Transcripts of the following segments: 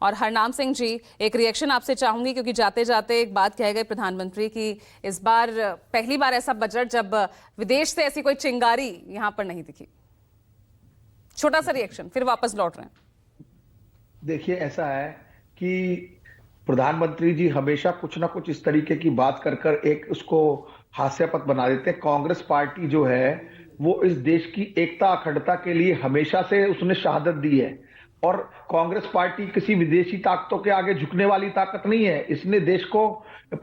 और हरनाम सिंह जी, एक रिएक्शन आपसे चाहूंगी, क्योंकि जाते जाते एक बात कह गए प्रधानमंत्री की इस बार पहली बार ऐसा बजट जब विदेश से ऐसी कोई चिंगारी यहां पर नहीं दिखी। छोटा सा रिएक्शन, फिर वापस लौट रहे हैं। देखिए, ऐसा है कि प्रधानमंत्री जी हमेशा कुछ ना कुछ इस तरीके की बात कर कर एक उसको हास्यास्पद बना देते हैं। कांग्रेस पार्टी जो है वो इस देश की एकता अखंडता के लिए हमेशा से उसने शहादत दी है, और कांग्रेस पार्टी किसी विदेशी ताकतों के आगे झुकने वाली ताकत नहीं है। इसने देश को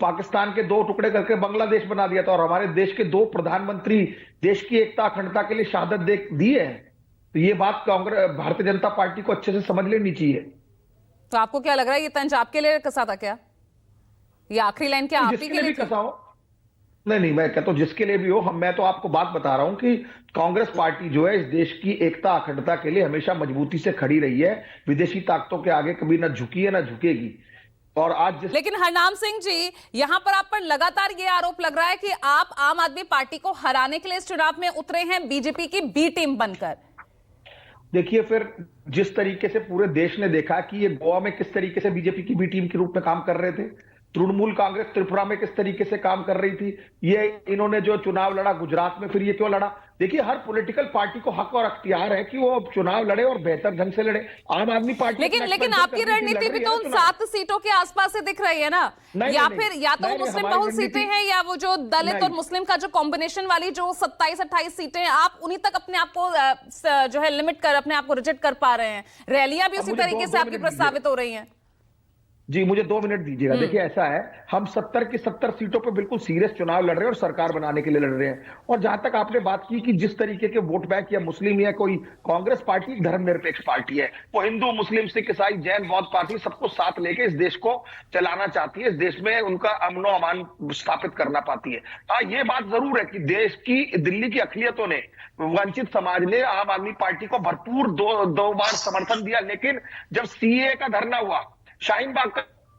पाकिस्तान के दो टुकड़े करके बांग्लादेश बना दिया था, और हमारे देश के दो प्रधानमंत्री देश की एकता अखंडता के लिए शहादत दी है। तो ये बात कांग्रेस भारतीय जनता पार्टी को अच्छे से समझ लेनी चाहिए। तो आपको क्या लग रहा है, ये तंज आपके लिए कसा था क्या? ये आखिरी लाइन क्या आप ही जिसके के लिए लिए भी थी? कसा हो, नहीं नहीं, मैं कहता हूं जिसके लिए भी हो, मैं तो आपको बात बता रहा हूं कि कांग्रेस पार्टी जो है इस देश की एकता अखंडता के लिए हमेशा मजबूती से खड़ी रही है, विदेशी ताकतों के आगे कभी ना झुकी है ना झुकेगी। और आज जिस लेकिन हरनाम सिंह जी, यहां पर आप पर लगातार ये आरोप लग रहा है कि आप आम आदमी पार्टी को हराने के लिए इस चुनाव में उतरे हैं बीजेपी की बी टीम बनकर। देखिए, फिर जिस तरीके से पूरे देश ने देखा कि ये गोवा में किस तरीके से बीजेपी की बी टीम के रूप में काम कर रहे थे, तृणमूल कांग्रेस त्रिपुरा में किस तरीके से काम कर रही थी, ये इन्होंने जो चुनाव लड़ा गुजरात में, फिर ये क्यों लड़ा। देखिए, हर पॉलिटिकल पार्टी को हक और अख्तियार है कि वो चुनाव लड़े और बेहतर ढंग से लड़े। आम आदमी पार्टी लेकिन आपकी रणनीति भी तो उन 7 सीटों के आसपास से दिख रही है ना। या फिर या तो मुस्लिम बहुल सीटें हैं, या वो जो दलित और मुस्लिम का जो कॉम्बिनेशन वाली जो 27-28 सीटें हैं, आप उन्हीं तक अपने आप को जो है लिमिट कर, अपने आप को रिजेक्ट कर पा रहे हैं। रैलियां भी उसी तरीके से आपकी प्रस्तावित हो रही हैं। जी, मुझे 2 मिनट दीजिएगा। देखिए, ऐसा है, हम 70 की 70 सीटों पे बिल्कुल सीरियस चुनाव लड़ रहे हैं और सरकार बनाने के लिए लड़ रहे हैं। और जहां तक आपने बात की कि जिस तरीके के वोट बैंक या मुस्लिम या कोई, कांग्रेस पार्टी धर्मनिरपेक्ष पार्टी है, वो हिंदू मुस्लिम सिख ईसाई जैन बौद्ध पार्टी सबको साथ लेके इस देश को चलाना चाहती है, इस देश में उनका अमनो अमान स्थापित करना पाती है। हाँ, ये बात जरूर है कि देश की दिल्ली की अकलियतों ने, वंचित समाज ने आम आदमी पार्टी को भरपूर दो बार समर्थन दिया, लेकिन जब सीए का धरना हुआ, शाहीन बाग का